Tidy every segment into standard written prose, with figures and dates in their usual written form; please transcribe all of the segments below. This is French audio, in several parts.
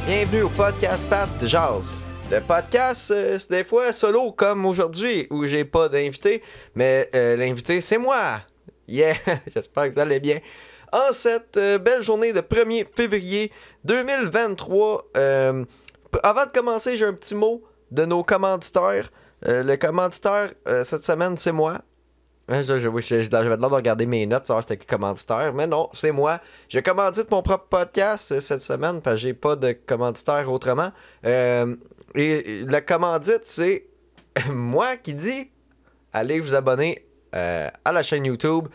Bienvenue au podcast Pat de Jazz. Le podcast, c'est des fois solo comme aujourd'hui où j'ai pas d'invité, mais l'invité c'est moi. Yeah, j'espère que vous allez bien. En cette belle journée de 1er février 2023, avant de commencer, j'ai un petit mot de nos commanditaires. Le commanditaire cette semaine, c'est moi. J'avais l'air de regarder mes notes, savoir c'était qui commanditaire, mais non, c'est moi. Je commandite mon propre podcast cette semaine parce que j'ai pas de commanditaire autrement. Et la commandite, c'est moi qui dis allez vous abonner à la chaîne YouTube.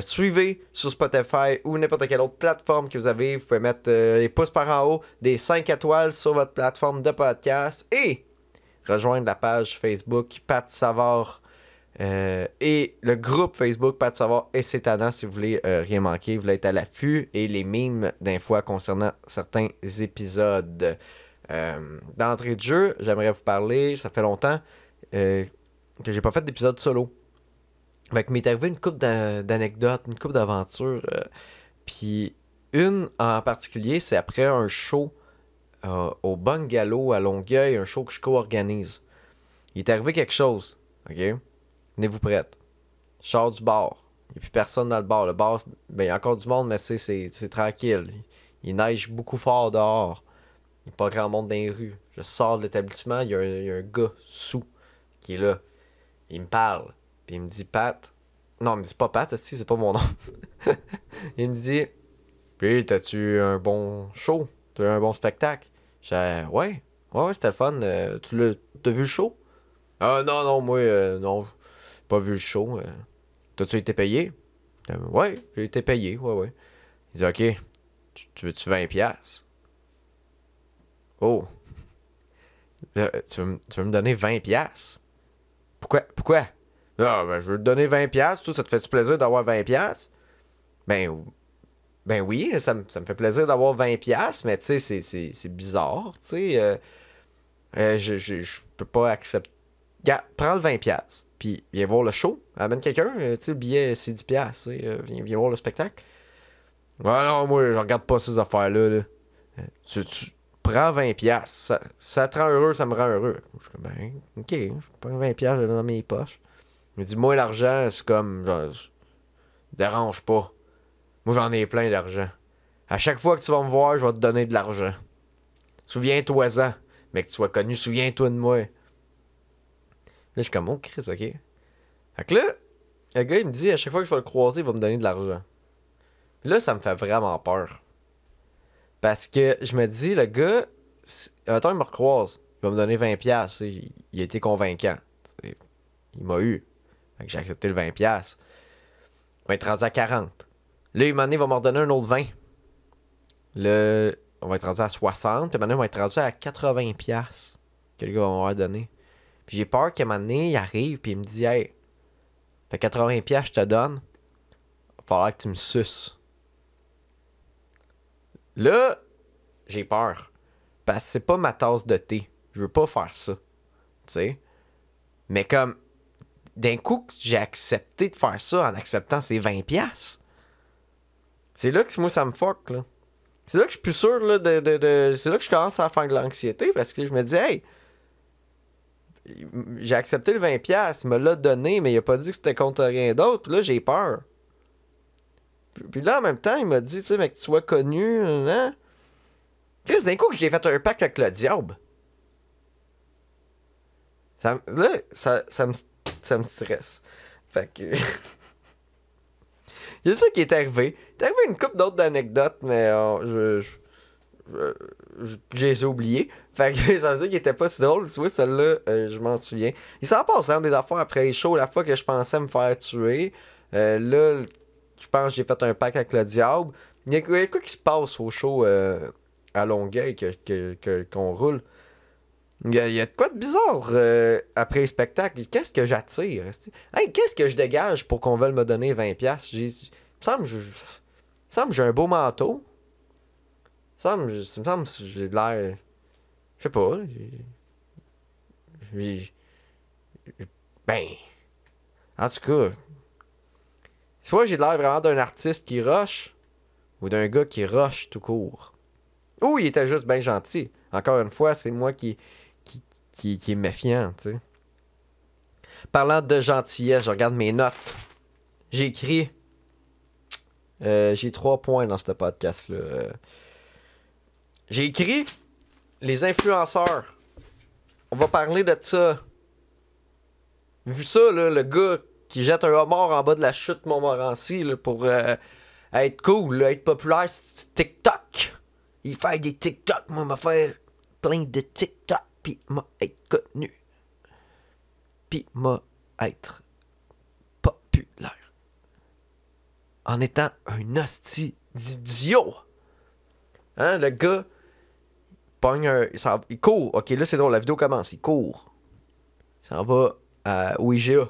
Suivez sur Spotify ou n'importe quelle autre plateforme que vous avez. Vous pouvez mettre les pouces par en haut, des 5 étoiles sur votre plateforme de podcast et rejoindre la page Facebook Pat Savard. Et le groupe Facebook Pat Savard et c'est tannant si vous voulez rien manquer, vous voulez être à l'affût et les mimes d'un fois concernant certains épisodes. D'entrée de jeu, j'aimerais vous parler, ça fait longtemps que j'ai pas fait d'épisode solo. Fait que m'est arrivé une couple d'anecdotes, une couple d'aventures. Puis une en particulier, c'est après un show au Bungalow à Longueuil, un show que je co-organise. Il est arrivé quelque chose, ok? Tenez-vous prête. Je sors du bar. Il n'y a plus personne dans le bar. Le bar, ben, il y a encore du monde, mais c'est tranquille. Il neige beaucoup fort dehors. Il n'y a pas grand monde dans les rues. Je sors de l'établissement, il y a un gars sous qui est là. Il me parle. Puis il me dit Pat. Non, il me dit pas Pat, c'est pas mon nom. Il me dit puis t'as-tu un bon show? T'as eu un bon spectacle? J'ai ouais, c'était le fun. T'as vu le show? Ah non, moi, non. Pas vu le show. T'as-tu été payé? Ouais, j'ai été payé, ouais. Il dit, ok, tu veux-tu 20$? Oh. Tu veux me donner 20$? Pourquoi? Ah, ben, je veux te donner 20$. Tout, ça te fait-tu plaisir d'avoir 20$? Ben oui, ça me fait plaisir d'avoir 20$, mais tu sais, c'est bizarre, tu sais. Je peux pas accepter. Gars, prends le 20$. Puis viens voir le show. Amène quelqu'un. Tu sais, le billet, c'est 10$. Viens voir le spectacle. Ouais, non, moi, je regarde pas ces affaires-là. Là. Tu prends 20$. Ça te rend heureux, ça me rend heureux. Je suis comme, ben, ok, je prends 20$, je le mets dans mes poches. Il me dit, moi, l'argent, c'est comme, genre, dérange pas. Moi, j'en ai plein d'argent. À chaque fois que tu vas me voir, je vais te donner de l'argent. Souviens-toi-en. Mais que tu sois connu, souviens-toi de moi. Là, je suis comme, oh, Chris, ok. Fait que là, le gars, il me dit, à chaque fois que je vais le croiser, il va me donner de l'argent. Là, ça me fait vraiment peur. Parce que je me dis, le gars, un temps, il me recroise. Il va me donner 20$. Il a été convaincant. Il m'a eu. Fait que j'ai accepté le 20$. Il va être rendu à 40. Là, il va me redonner un autre 20. Là, on va être rendu à 60. Puis maintenant, on va être rendu à 80$ que le gars va m'avoir donné. Puis j'ai peur qu'à un moment donné, il arrive puis il me dit, hey, fait 80$, je te donne. Il va falloir que tu me suces. Là, j'ai peur. Parce que c'est pas ma tasse de thé. Je veux pas faire ça. Tu sais? Mais comme, d'un coup, j'ai accepté de faire ça en acceptant ces 20$. C'est là que moi, ça me fuck, là. C'est là que je suis plus sûr, là, c'est là que je commence à faire de l'anxiété parce que je me dis, hey, j'ai accepté le 20$, il me l'a donné, mais il a pas dit que c'était contre rien d'autre. Puis là, j'ai peur. Puis là, en même temps, il m'a dit, tu sais, mais que tu sois connu, hein? Chris, d'un coup, que j'ai fait un pacte avec le diable. Ça me stresse. Fait que... C'est ça qui est arrivé. Il est arrivé une couple d'autres anecdotes, mais j'ai oublié. Fait que ça veut dire qu'il était pas si drôle. Tu vois, celle-là, je m'en souviens. Il s'en passe des affaires après les shows. La fois que je pensais me faire tuer, là, je pense que j'ai fait un pacte avec le diable. Il y a quoi qui se passe au show à Longueuil qu'on roule? Il y a de quoi de bizarre après le spectacle. Qu'est-ce que j'attire? Hey, qu'est-ce que je dégage pour qu'on veuille me donner 20$? Il me semble que j'ai un beau manteau. Il me semble que j'ai de l'air... Je sais pas. Ben... En tout cas... Soit j'ai de l'air vraiment d'un artiste qui rush, ou d'un gars qui rush tout court. Ou il était juste bien gentil. Encore une fois, c'est moi qui est méfiant, tu sais. Parlant de gentillesse, je regarde mes notes. J'ai écrit... j'ai 3 points dans ce podcast-là. J'ai écrit les influenceurs. On va parler de ça. Vu ça, là, le gars qui jette un homard en bas de la chute Montmorency là, pour être cool, là, être populaire, c'est TikTok. Il fait des TikTok, moi, m'a fait plein de TikTok, pis m'a être connu. Pis m'a être populaire. En étant un hostie d'idiot. Hein, le gars, pogne un... il court. Ok, là, c'est drôle, la vidéo commence. Il court. Il s'en va au IGA,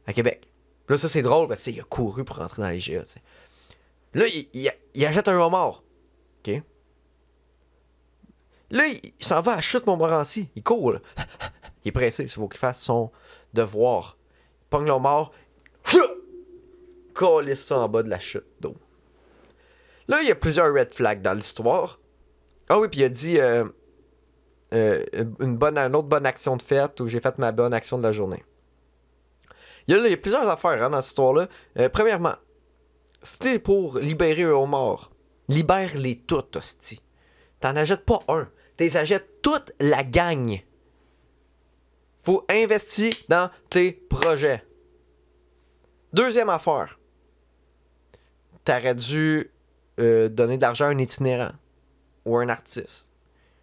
à Québec. Là, ça, c'est drôle, parce qu'il a couru pour rentrer dans l'IGA, t'sais. Là, il achète un homard. Ok? Là, il s'en va à chute Montmorency. Il court, là. Il est pressé. Il faut qu'il fasse son devoir. Il pogne l'homard. Calisse ça en bas de la chute d'eau. Là, il y a plusieurs red flags dans l'histoire. Ah oui, puis il a dit une autre bonne action de fête où j'ai fait ma bonne action de la journée. Il y a plusieurs affaires hein, dans cette histoire-là. Premièrement, si t'es pour libérer un homard, libère-les toutes, hostie. T'en achètes pas un. T'es achètes toute la gang. Faut investir dans tes projets. Deuxième affaire. T'aurais dû donner de l'argent à un itinérant ou à un artiste.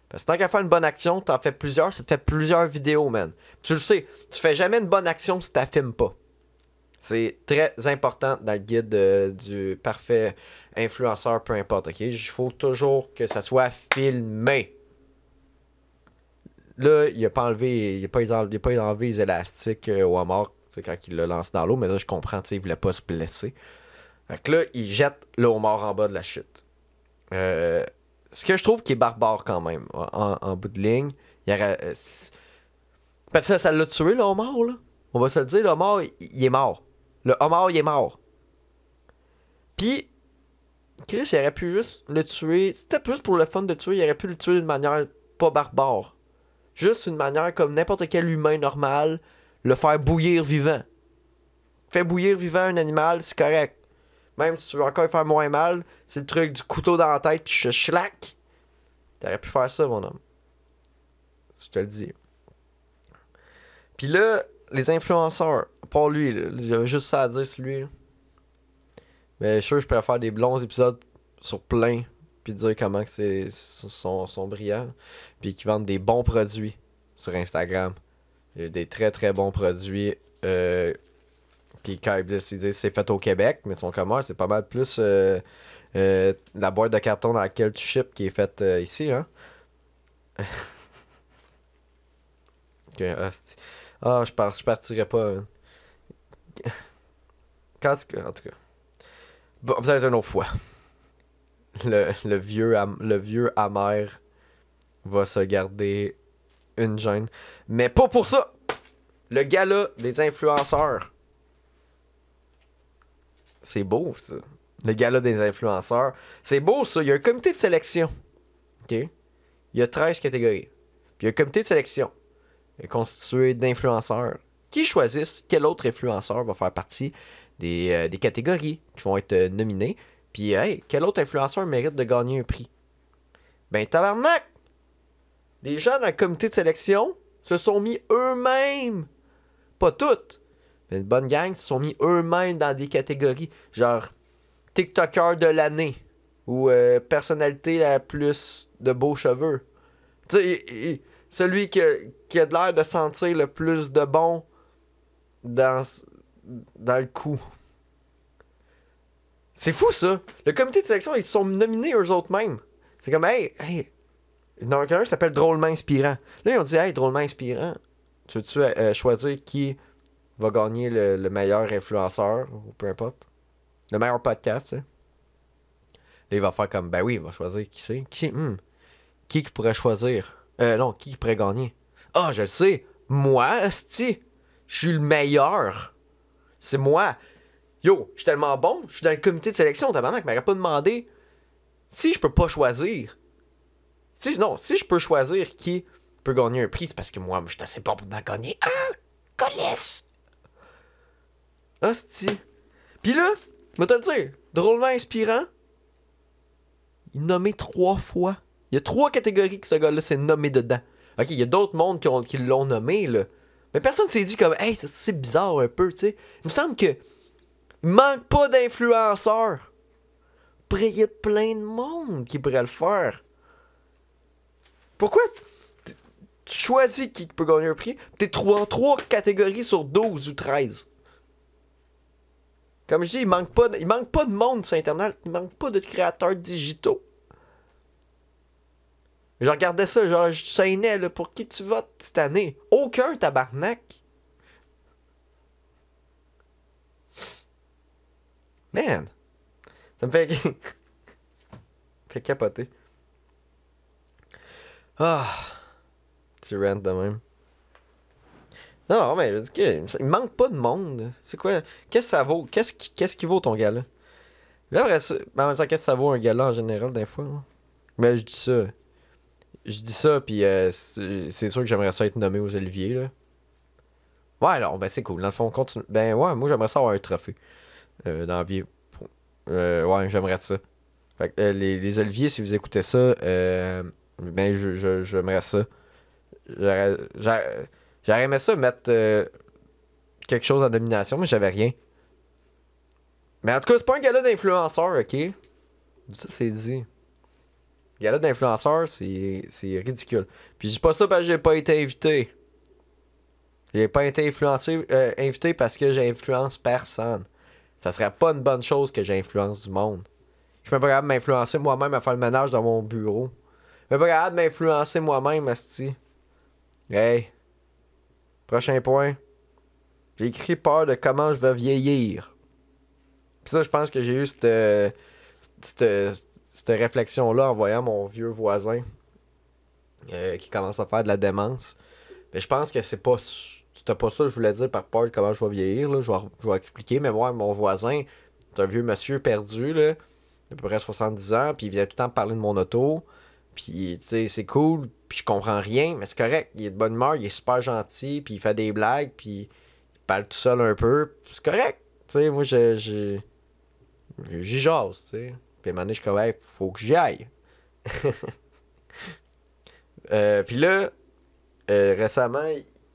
Parce que tant qu'à faire une bonne action, t'en fais plusieurs, ça te fait plusieurs vidéos, man. Tu le sais, tu fais jamais une bonne action si tu filmes pas. C'est très important dans le guide du parfait influenceur, peu importe, ok? Il faut toujours que ça soit filmé. Là, il a pas enlevé, il a pas enlevé les élastiques au homard, quand il l'a lancé dans l'eau, mais là, je comprends, il voulait pas se blesser. Fait que là, il jette le homard en bas de la chute. Ce que je trouve qui est barbare quand même, en bout de ligne, il y aurait... parce que ça l'a tué, le homard, là. On va se le dire, le homard, il est mort. Le homard, il est mort. Puis, Chris, il aurait pu juste le tuer... C'était plus pour le fun de tuer, il aurait pu le tuer d'une manière pas barbare. Juste une manière comme n'importe quel humain normal, le faire bouillir vivant. Fais bouillir vivant un animal, c'est correct. Même si tu veux encore faire moins mal, c'est le truc du couteau dans la tête, puis je schlac. T'aurais pu faire ça, mon homme. Je te le dis. Puis là, les influenceurs, pas lui, là, j'avais juste ça à dire sur lui. Là. Mais je suis sûr que je pourrais faire des longs épisodes sur plein, puis dire comment que sont brillants, puis qu'ils vendent des bons produits sur Instagram. Il y a des très très bons produits. Puis quand ils disent c'est fait au Québec, mais son commerce c'est pas mal plus la boîte de carton dans laquelle tu ships qui est faite ici, hein. Ok, je partirais pas. Hein. En tout cas. Bon, peut-être une autre fois. Le vieux amer va se garder une gêne. Mais pas pour ça! Le gars-là, des influenceurs. C'est beau, ça. Le gala des influenceurs. C'est beau, ça. Il y a un comité de sélection. OK? Il y a 13 catégories. Puis il y a un comité de sélection constitué d'influenceurs qui choisissent quel autre influenceur va faire partie des catégories qui vont être nominés. Puis, hey, quel autre influenceur mérite de gagner un prix? Ben, tabarnak! Les gens dans le comité de sélection se sont mis eux-mêmes. Pas toutes. Mais une bonne gang se sont mis eux-mêmes dans des catégories. Genre, TikToker de l'année. Ou personnalité la plus de beaux cheveux. Tu sais, celui qui a de l'air de sentir le plus de bon dans le coup. C'est fou, ça. Le comité de sélection, ils se sont nominés eux autres mêmes. C'est comme, hey, il y en a un qui s'appelle Drôlement Inspirant. Là, ils ont dit, hey, Drôlement Inspirant, tu veux-tu choisir qui va gagner le meilleur influenceur, ou peu importe. Le meilleur podcast, tu sais. Là, il va faire comme, ben oui, il va choisir qui c'est. Qui pourrait choisir? Non, qui pourrait gagner? Ah, je le sais. Moi, asti. Je suis le meilleur. C'est moi. Yo, je suis tellement bon. Je suis dans le comité de sélection. Tabarnak, m'aurait pas demandé si je peux pas choisir. Non, si je peux choisir qui peut gagner un prix, c'est parce que moi, je suis assez bon pour en gagner un. Colisse! Hostie. Pis là, je vais te le dire, drôlement inspirant, il est nommé 3 fois. Il y a 3 catégories que ce gars-là s'est nommé dedans. Ok, il y a d'autres mondes qui l'ont nommé, là. Mais personne s'est dit comme, hey, c'est bizarre un peu, tu sais. Il me semble que il manque pas d'influenceurs. Il y a plein de monde qui pourrait le faire. Pourquoi tu choisis qui peut gagner un prix? T'es 3 catégories sur 12 ou 13. Comme je dis, il manque pas de monde sur Internet. Il manque pas de créateurs digitaux. Je regardais ça, genre, je saignais, là, pour qui tu votes cette année? Aucun, tabarnak. Man. Ça me fait... fait capoter. Ah. Tu rent de même. Non, mais je dis que il manque pas de monde. C'est quoi? Qu'est-ce que ça vaut? Qu'est-ce qui vaut ton gars-là? Là, après ça, mais en même temps, qu'est-ce que ça vaut un gars-là en général, des fois? Hein? Mais je dis ça. Je dis ça, puis c'est sûr que j'aimerais ça être nommé aux Oliviers, là. Ouais, alors, ben c'est cool. Dans le fond, on continue. Ben ouais, moi j'aimerais ça avoir un trophée dans la vie. Ouais, j'aimerais ça. Fait que, les Oliviers, si vous écoutez ça, ben j'aimerais ça. J'aurais aimé ça mettre quelque chose en nomination, mais j'avais rien. Mais en tout cas, c'est pas un gala d'influenceurs, ok? Ça, c'est dit. Gala d'influenceurs, c'est ridicule. Puis je dis pas ça parce que j'ai pas été invité. J'ai pas été invité parce que j'influence personne. Ça serait pas une bonne chose que j'influence du monde. Je suis même pas capable de m'influencer moi-même à faire le ménage dans mon bureau. Je suis même pas capable de m'influencer moi-même, asti. Hey. Prochain point. J'ai écrit peur de comment je vais vieillir. Pis ça, je pense que j'ai eu cette réflexion-là en voyant mon vieux voisin qui commence à faire de la démence. Mais je pense que c'était pas ça que je voulais dire par peur de comment je vais vieillir. Là. Je vais expliquer. Mais moi, mon voisin, c'est un vieux monsieur perdu, là, d'à peu près 70 ans, puis il vient tout le temps me parler de mon auto. Puis, tu sais, c'est cool, puis je comprends rien, mais c'est correct. Il est de bonne humeur, il est super gentil, puis il fait des blagues, puis il parle tout seul un peu. C'est correct. Tu sais, moi, j'y jase, tu sais. Puis à un moment donné, je suis comme, hey, faut que j'y aille. Puis là, récemment,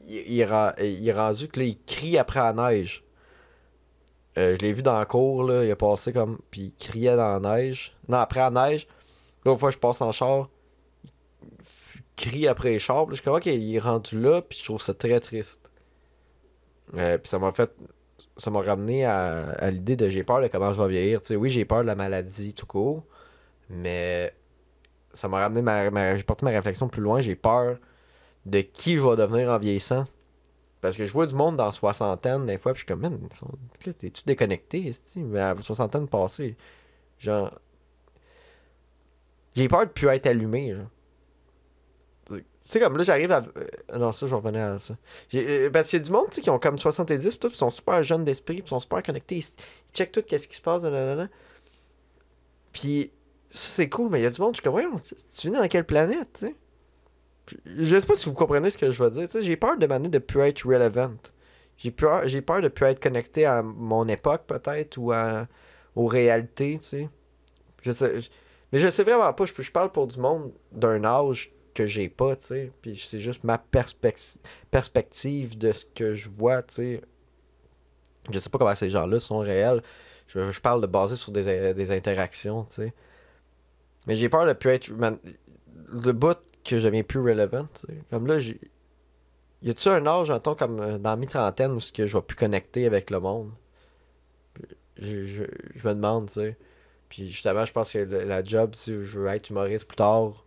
il est rendu que là, il crie après la neige. Je l'ai vu dans la cour, là, il a passé comme. Puis il criait dans la neige. Non, après la neige. L'autre fois, je passe en char. Il crie après les chars. Puis je suis comme, ok, il est rendu là. Puis je trouve ça très triste. Puis ça m'a fait. Ça m'a ramené à l'idée de j'ai peur de comment je vais vieillir. Tu sais, oui, j'ai peur de la maladie tout court. Mais ça m'a ramené j'ai porté ma réflexion plus loin. J'ai peur de qui je vais devenir en vieillissant. Parce que je vois du monde dans la soixantaine, des fois, puis je suis comme, man, t'es-tu déconnecté, esti? Mais à la soixantaine passée, genre, j'ai peur de plus être allumé, genre. Tu sais, comme là, j'arrive à. Non, ça, je vais revenir à ça. Parce qu'il y a du monde, tu sais, qui ont comme 70, pis tout, ils sont super jeunes d'esprit, pis ils sont super connectés, ils checkent tout, qu'est-ce qui se passe, nanana. Puis, ça, c'est cool, mais il y a du monde, je suis comme, voyons, tu viens dans quelle planète, tu sais? Je sais pas si vous comprenez ce que je veux dire. Tu sais, j'ai peur de m'amener de plus être relevant. J'ai peur de plus être connecté à mon époque, peut-être, ou aux réalités, tu sais. Mais je sais vraiment pas. Je parle pour du monde d'un âge que j'ai pas, tu sais. Puis c'est juste ma perspective de ce que je vois, tu sais. Je sais pas comment ces gens-là sont réels. Je parle de baser sur des interactions, tu sais. Mais j'ai peur de plus être... Le bout que je deviens plus relevant, tu sais. Comme là, y a-tu un âge, mettons, comme dans mi-trentaine, où ce que je vais plus connecter avec le monde? Je me demande, tu sais. Puis justement, je pense que la job, si je veux être humoriste plus tard,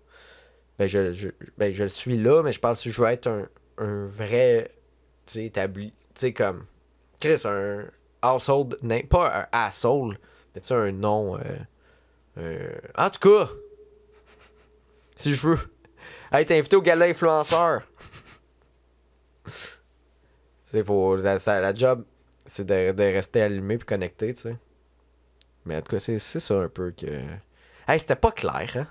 ben je le suis là, mais je pense que si je veux être un vrai, tu sais, établi, tu sais, comme, Chris, un household name, pas un asshole, mais tu sais, un nom, en tout cas, si je veux être invité au gala influenceur, c'est faut, la job, c'est de rester allumé puis connecté, tu sais. Mais en tout cas, c'est ça un peu que... Hey, c'était pas clair, hein?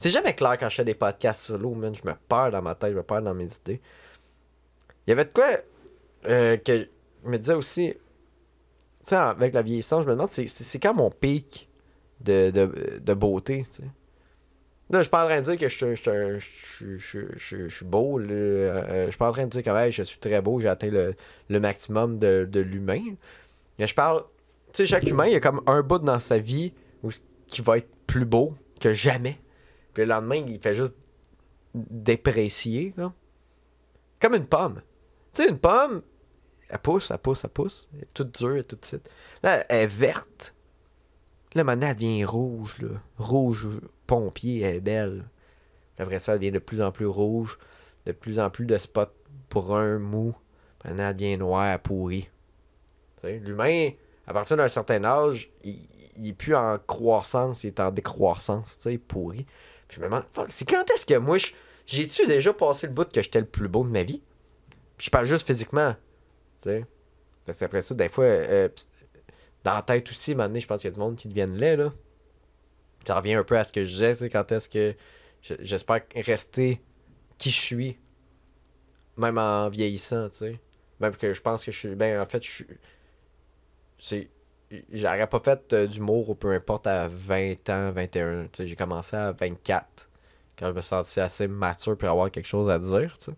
C'est jamais clair quand je fais des podcasts solo, man. Je me perds dans ma tête, je me perds dans mes idées. Il y avait de quoi que je me disais aussi, tu sais, avec la vieillissance, je me demande, c'est quand mon pic de beauté, tu sais. Là, je suis pas en train de dire que je suis beau. Là. Je suis pas en train de dire que ouais, je suis très beau, j'ai atteint le maximum de l'humain. Mais je parle, tu sais, chaque humain, il y a comme un bout dans sa vie qui va être plus beau que jamais. Puis le lendemain, il fait juste déprécier, là. Comme une pomme. Tu sais, une pomme, elle pousse, elle pousse, elle pousse. Elle est toute dure, elle est toute petite. Là, elle est verte. Là, maintenant, elle devient rouge, là. Rouge pompier, elle est belle. Puis après ça, elle devient de plus en plus rouge. De plus en plus de spots bruns, mous. Maintenant, elle devient noire, pourrie. Tu sais, l'humain, à partir d'un certain âge, il est plus en croissance, il est en décroissance, tu sais, pourri. Puis je me demande, fuck, c'est quand est-ce que moi, j'ai-tu déjà passé le bout que j'étais le plus beau de ma vie? Puis je parle juste physiquement, tu sais. Parce qu'après ça, des fois, dans la tête aussi, à un moment donné, je pense qu'il y a du monde qui deviennent laid, là. Ça revient un peu à ce que je disais, tu sais, quand est-ce que j'espère rester qui je suis, même en vieillissant, tu sais. Même que je pense que je suis, ben, en fait, je suis, c'est, j'aurais pas fait d'humour ou peu importe à 20 ans, 21, tu sais, j'ai commencé à 24, quand je me sentais assez mature pour avoir quelque chose à dire, tu sais.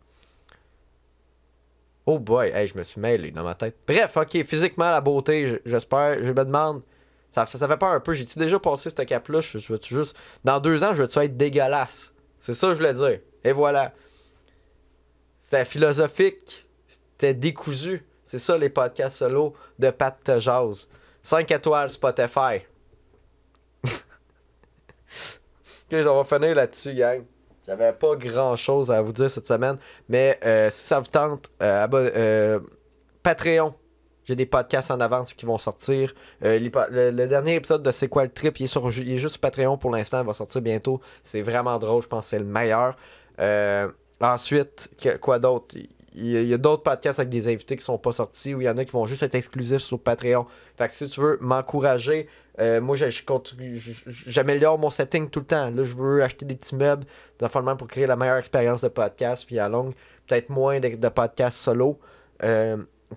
Oh boy, hey, je me suis mêlé dans ma tête. Bref, ok, physiquement, la beauté, j'espère, je me demande, ça fait peur un peu, j'ai-tu déjà passé ce cap-là? Je veux-tu juste, dans 2 ans, je veux-tu être dégueulasse? C'est ça que je voulais dire. Et voilà. C'était philosophique, c'était décousu. C'est ça les podcasts solo de Pat te jase. 5 étoiles Spotify. Ok, on va finir là-dessus, gang. J'avais pas grand chose à vous dire cette semaine, mais si ça vous tente, Patreon. J'ai des podcasts en avance qui vont sortir. Le dernier épisode de C'est quoi le trip, il est juste sur Patreon pour l'instant, il va sortir bientôt. C'est vraiment drôle, je pense que c'est le meilleur. Ensuite, quoi d'autre? Il y a d'autres podcasts avec des invités qui sont pas sortis ou il y en a qui vont juste être exclusifs sur Patreon. Fait que si tu veux m'encourager, moi j'améliore mon setting tout le temps. Là, je veux acheter des petits meubles pour créer la meilleure expérience de podcast. Puis à longue, peut-être moins de podcasts solo.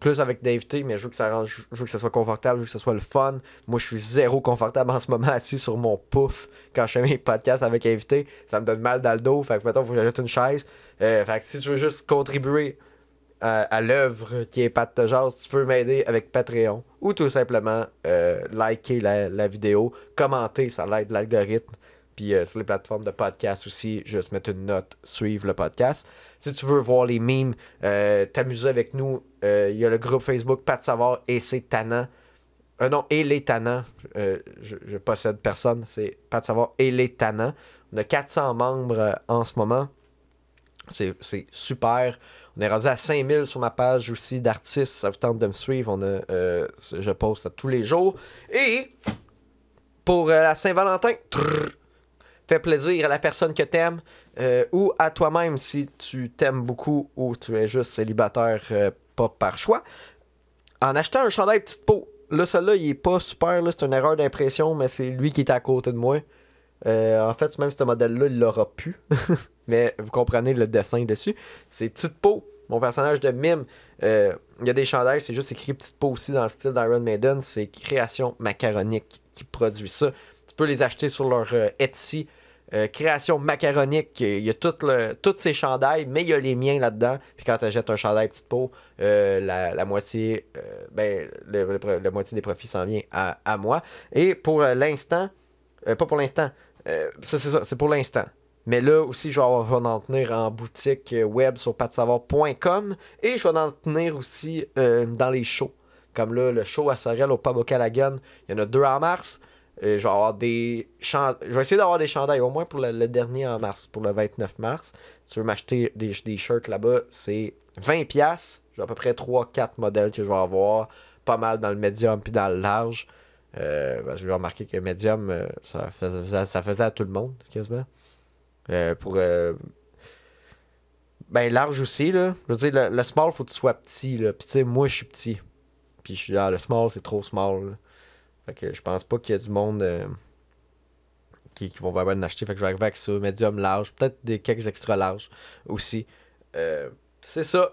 Plus avec d'invités, mais je veux que je veux que ça soit confortable, je veux que ça soit le fun. Moi, je suis zéro confortable en ce moment assis sur mon pouf quand je fais mes podcasts avec invités. Ça me donne mal dans le dos. Fait que maintenant, il faut que j'achète une chaise. Fait que si tu veux juste contribuer à l'œuvre qui est Pat de Jazz, tu peux m'aider avec Patreon ou tout simplement liker la vidéo, commenter, ça l'aide l'algorithme. Puis sur les plateformes de podcast aussi, juste mettre une note, suivre le podcast. Si tu veux voir les memes, t'amuser avec nous, il y a le groupe Facebook Pat Savard et c'est tannant. Non, et les tannants. Je possède personne, c'est Pat Savard et les tannants. On a 400 membres en ce moment. C'est super. On est rendu à 5000 sur ma page aussi d'artistes. Ça vous tente de me suivre. Je poste tous les jours. Et pour la Saint-Valentin, fais plaisir à la personne que t'aimes ou à toi-même si tu t'aimes beaucoup ou tu es juste célibataire pas par choix. En achetant un chandail petite peau. Là, celui-là, il est pas super. Là, c'est une erreur d'impression, mais c'est lui qui est à côté de moi. En fait, même ce modèle-là, il l'aura pu. Mais vous comprenez le dessin dessus. C'est Petite Peau, mon personnage de mime. Il y a des chandails, c'est juste écrit Petite Peau aussi dans le style d'Iron Maiden. C'est Création Macaronique qui produit ça. Tu peux les acheter sur leur Etsy. Création Macaronique, il y a tous ces chandails, mais il y a les miens là-dedans. Puis quand tu achètes un chandail Petite Peau, la moitié, la moitié des profits s'en vient à moi. Et pour l'instant, pas pour l'instant, c'est ça, c'est pour l'instant. Mais là aussi, je vais en tenir en boutique web sur patsavoir.com et je vais en tenir aussi dans les shows. Comme là, le show à Sorel au Pub au Callaghan, il y en a 2 en mars. Je vais avoir je vais essayer d'avoir des chandails au moins pour le dernier en mars, pour le 29 mars. Si tu veux m'acheter des shirts là-bas, c'est 20$. J'ai à peu près 3-4 modèles que je vais avoir. Pas mal dans le médium puis dans le large. Parce que j'ai remarqué que médium, ça faisait à tout le monde, quasiment. Ben large aussi, là. Je veux dire, le small, faut que tu sois petit, là. Puis tu sais, moi, je suis petit. Puis je suis le small, c'est trop small, là. Fait que je pense pas qu'il y a du monde qui vont vraiment l'acheter. Fait que je vais arriver avec ça, médium large, peut-être quelques extra larges aussi. C'est ça.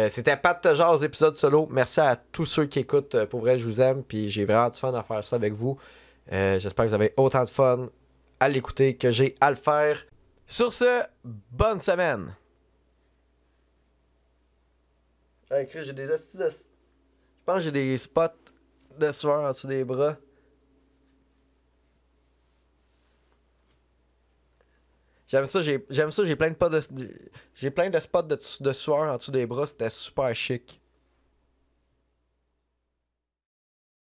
C'était Pat de Jazz, épisode solo. Merci à tous ceux qui écoutent. Pour vrai, je vous aime. Puis j'ai vraiment du fun à faire ça avec vous. J'espère que vous avez autant de fun à l'écouter que j'ai à le faire. Sur ce, bonne semaine. Hey, Chris, j'ai des astuces de... Je pense que j'ai des spots de sueur en dessous des bras. J'aime ça, j'ai plein de spots de sueur en dessous des bras. C'était super chic.